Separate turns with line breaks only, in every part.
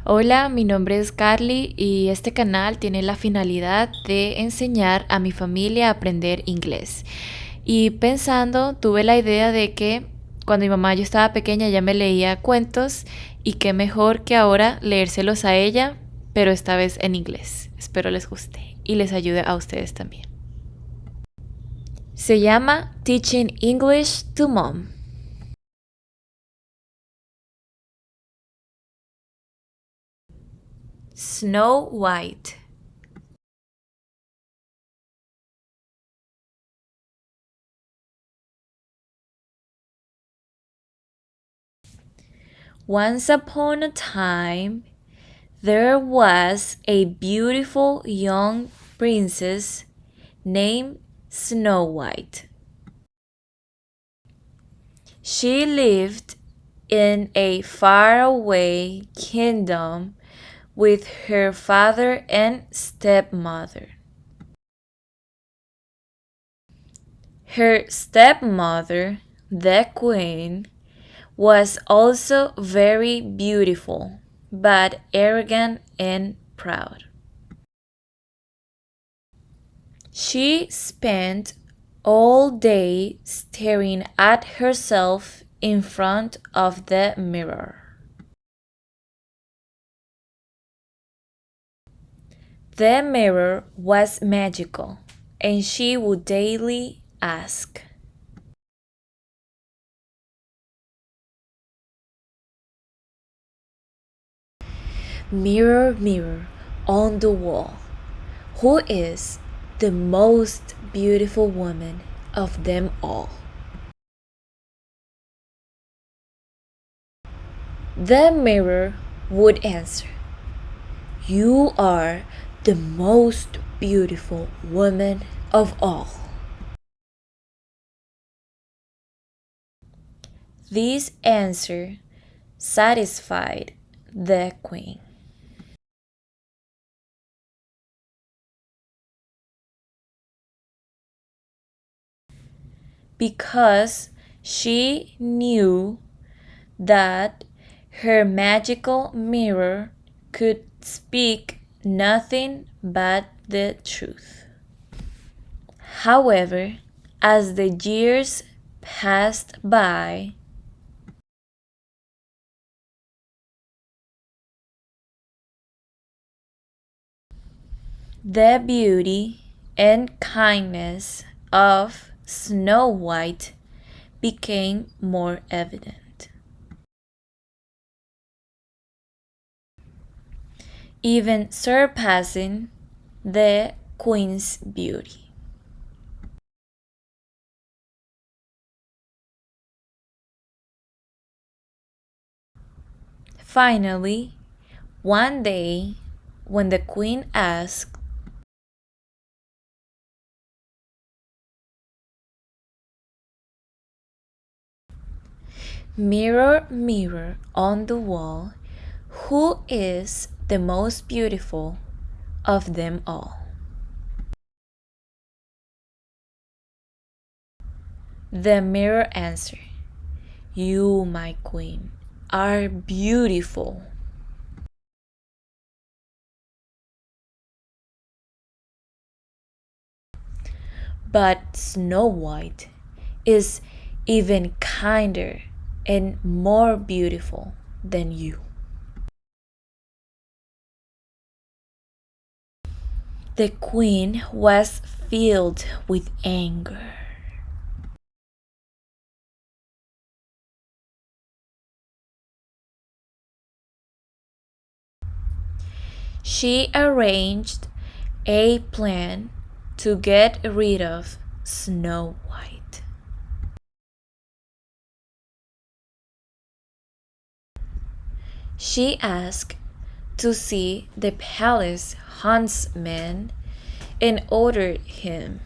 Hola, mi nombre es Carly y este canal tiene la finalidad de enseñar a mi familia a aprender inglés. Y pensando, tuve la idea de que cuando mi mamá yo estaba pequeña ya me leía cuentos y qué mejor que ahora leérselos a ella, pero esta vez en inglés. Espero les guste y les ayude a ustedes también. Se llama Teaching English to Mom. Snow White. Once upon a time, there was a beautiful young princess named Snow White. She lived in a faraway kingdom with her father and stepmother. Her stepmother, the queen, was also very beautiful, but arrogant and proud. She spent all day staring at herself in front of the mirror. The mirror was magical, and she would daily ask, "Mirror, mirror on the wall, who is the most beautiful woman of them all?" The mirror would answer, "You are the most beautiful woman of all." This answer satisfied the queen. Because she knew that her magical mirror could speak nothing but the truth. However, as the years passed by, the beauty and kindness of Snow White became more evident, even surpassing the queen's beauty. Finally, one day, when the queen asked, "Mirror, mirror on the wall, who is the most beautiful of them all?" The mirror answered, "You, my queen, are beautiful." But Snow White is even kinder and more beautiful than you. The queen was filled with anger. She arranged a plan to get rid of Snow White. She asked to see the palace huntsman and ordered him,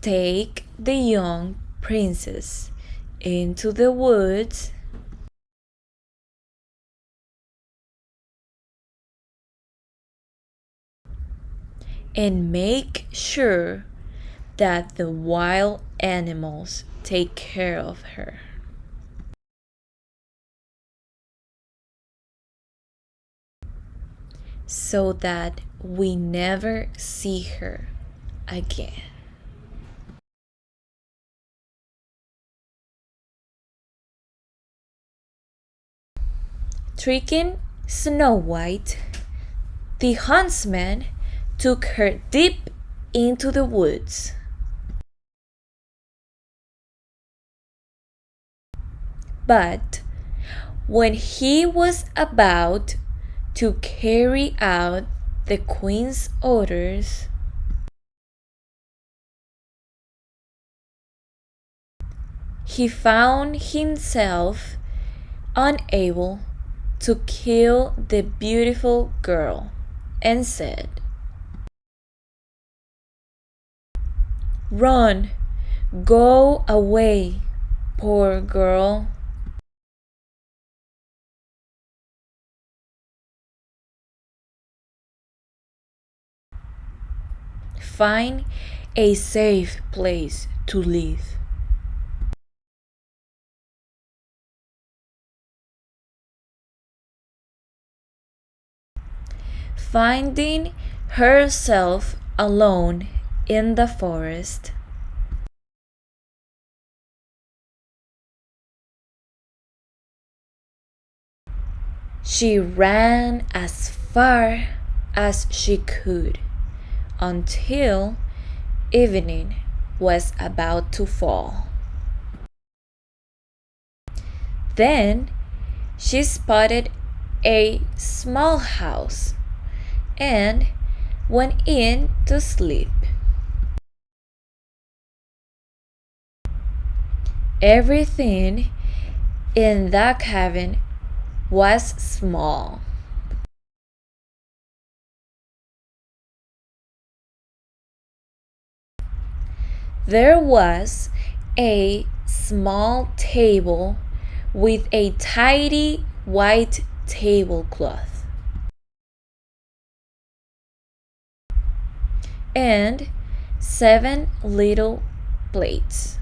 "Take the young princess into the woods and make sure that the wild animals take care of her. So that we never see her again. Tricking Snow White, the huntsman took her deep into the woods. But when he was about to carry out the queen's orders, he found himself unable to kill the beautiful girl and said, "Run, go away, poor girl." Find a safe place to live. Finding herself alone in the forest, she ran as far as she could until evening was about to fall. Then she spotted a small house and went in to sleep. Everything in that cabin was small. There was a small table with a tidy white tablecloth and 7 little plates.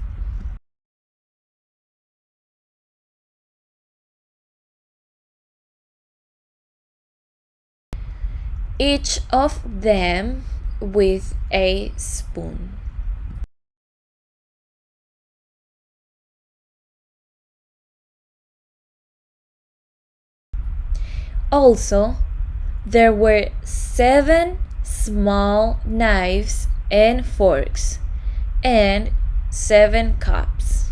Each of them with a spoon. Also, there were 7 small knives and forks and 7 cups.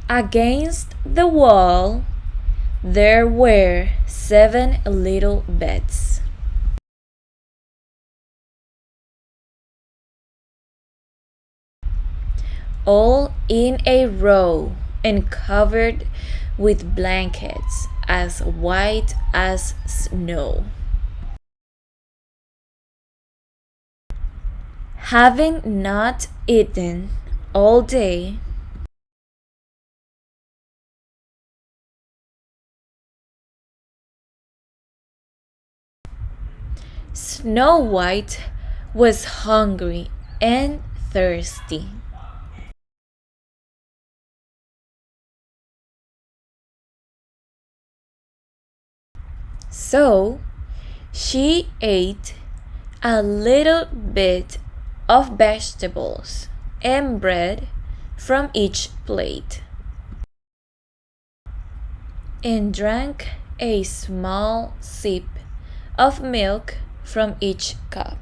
Against the wall, there were 7 little beds. All in a row and covered with blankets as white as snow. Having not eaten all day, Snow White was hungry and thirsty. So she ate a little bit of vegetables and bread from each plate and drank a small sip of milk from each cup.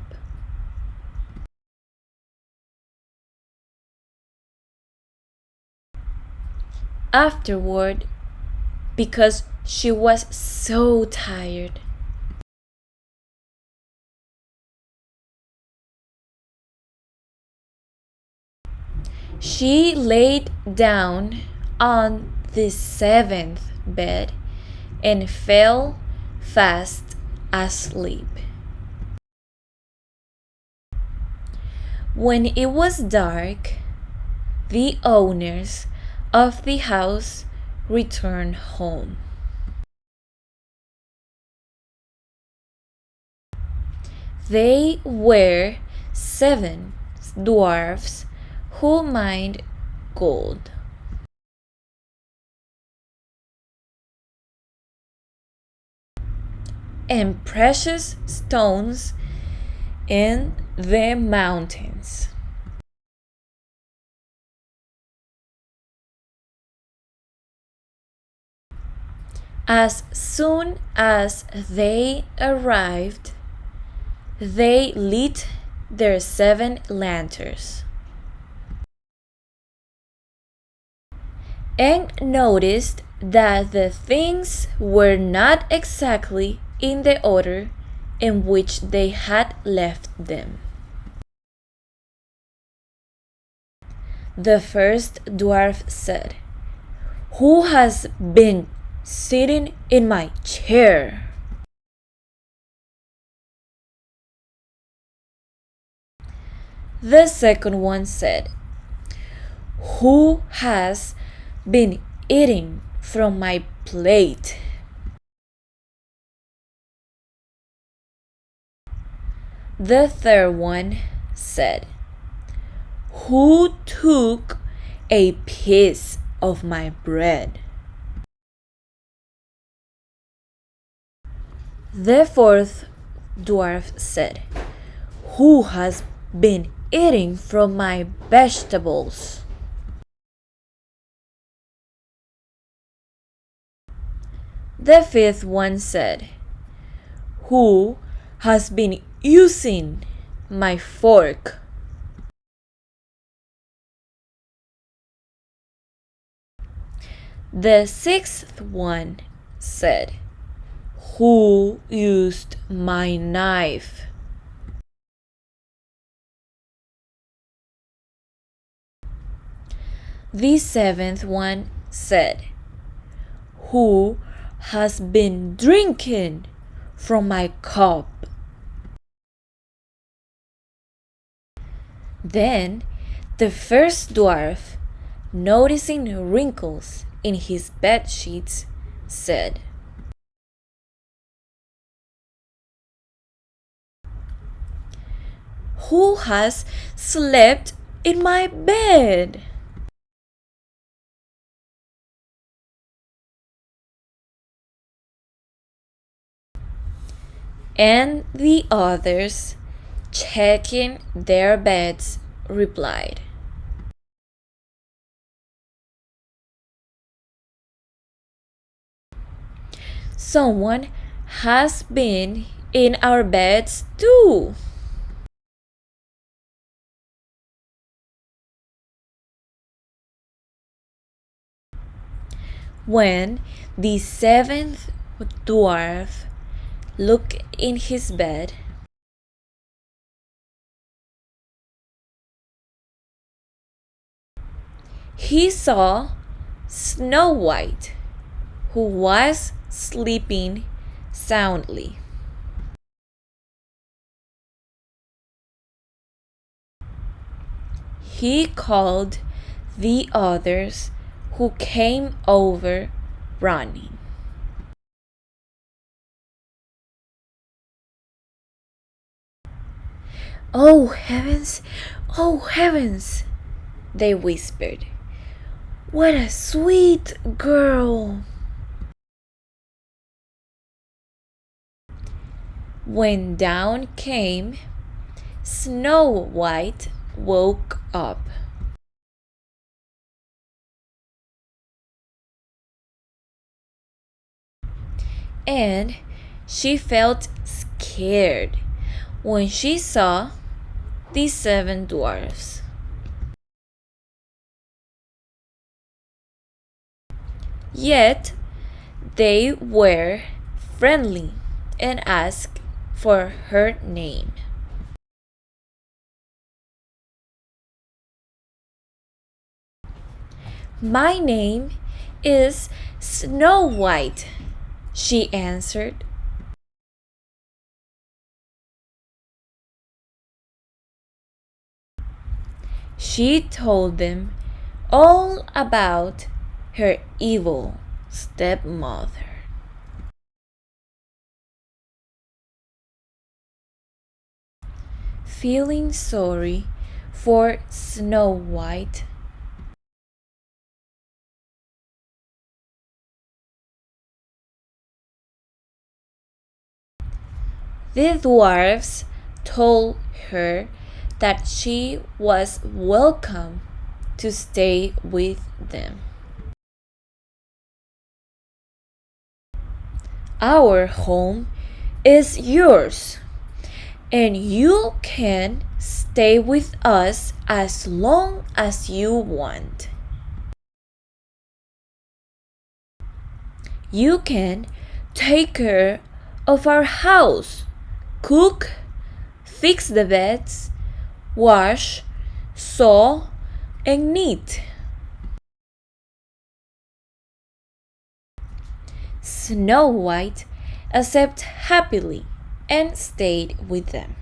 Afterward, because she was so tired, she laid down on the 7th bed and fell fast asleep. When it was dark, the owners of the house returned home. They were 7 dwarfs who mined gold and precious stones in the mountains. As soon as they arrived, they lit their 7 lanterns and noticed that the things were not exactly in the order in which they had left them. The first dwarf said, "Who has been sitting in my chair?" The second one said, "Who has been eating from my plate?" The third one said, "Who took a piece of my bread?" The fourth dwarf said, "Who has been eating from my vegetables?" The fifth one said, "Who has been using my fork?" The sixth one said, "Who used my knife?" The seventh one said, "Who has been drinking from my cup?" Then the first dwarf, noticing wrinkles in his bed sheets, said, "Who has slept in my bed?" And the others, checking their beds, replied, "Someone has been in our beds too." When the seventh dwarf looked in his bed, he saw Snow White, who was sleeping soundly. He called the others, who came over running. "Oh heavens! Oh heavens!" they whispered. "What a sweet girl!" When dawn came, Snow White woke up. And she felt scared when she saw the 7 dwarfs. Yet they were friendly and asked for her name. "My name is Snow White," she answered. She told them all about her evil stepmother. Feeling sorry for Snow White. The dwarfs told her that she was welcome to stay with them. Our home is yours, and you can stay with us as long as you want. You can take care of our house, cook, fix the beds, wash, sew, and knit. Snow White accepted happily and stayed with them.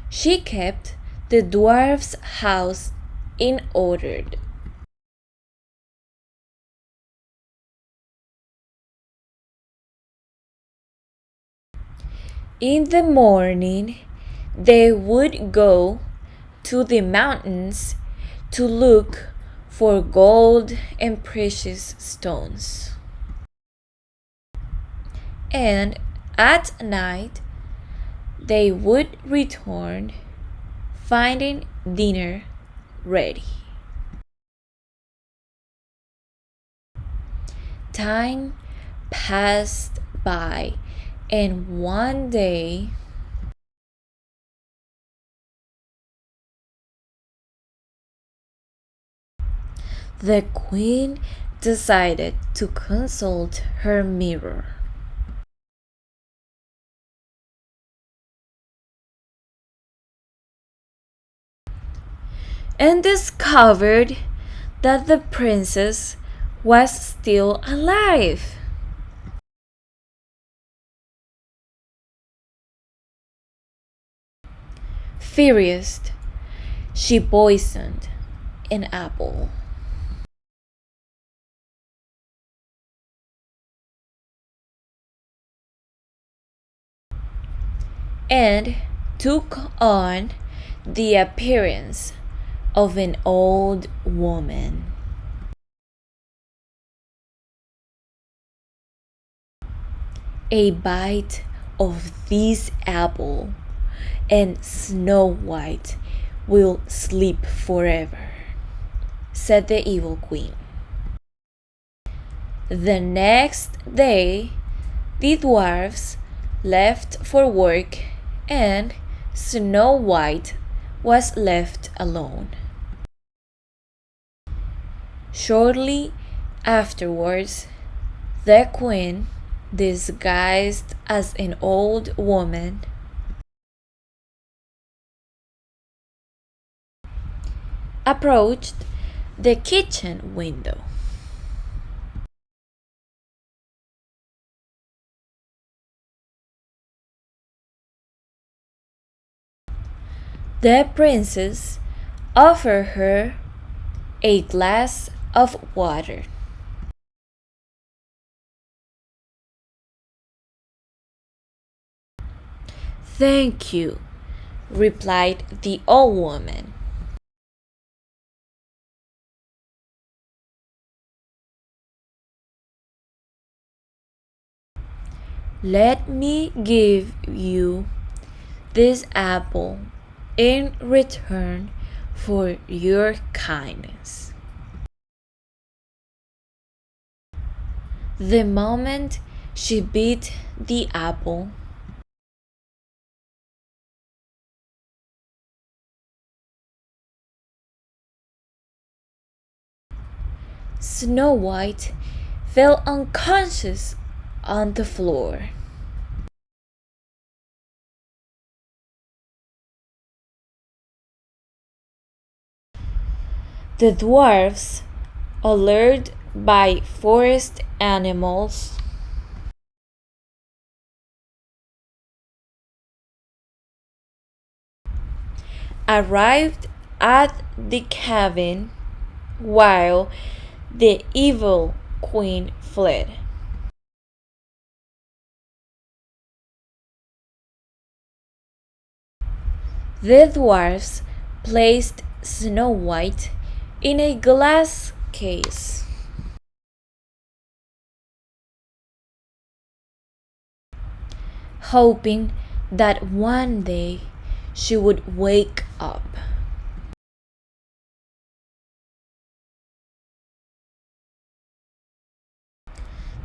She kept the dwarf's house in order. In the morning, they would go to the mountains to look for gold and precious stones. And at night, they would return, finding dinner ready. Time passed by, and one day, the queen decided to consult her mirror. And discovered that the princess was still alive. Furious, she poisoned an apple. And took on the appearance of an old woman. A bite of this apple, and Snow White will sleep forever, said the evil queen. The next day, the dwarfs left for work, and Snow White was left alone. Shortly afterwards, the queen, disguised as an old woman, approached the kitchen window. The princess offered her a glass of water. "Thank you," replied the old woman. "Let me give you this apple in return for your kindness." The moment she bit the apple, Snow White fell unconscious on the floor. The dwarfs, allured by forest animals, arrived at the cabin while the evil queen fled. The dwarfs placed Snow White in a glass case, hoping that one day she would wake up.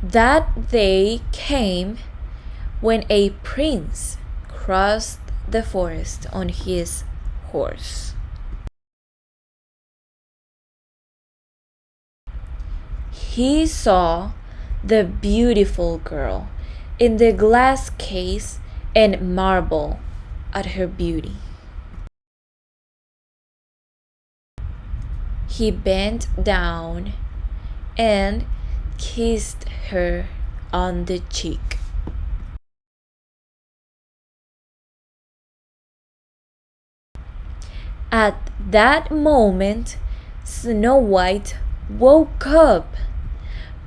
That day came when a prince crossed the forest on his horse. He saw the beautiful girl in the glass case and marveled at her beauty. He bent down and kissed her on the cheek. At that moment, Snow White woke up,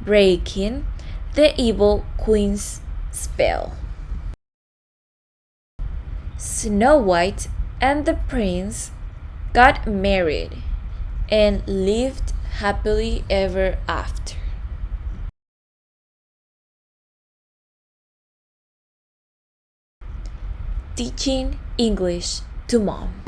breaking the evil queen's spell. Snow White and the prince got married and lived happily ever after. Teaching English to Mom.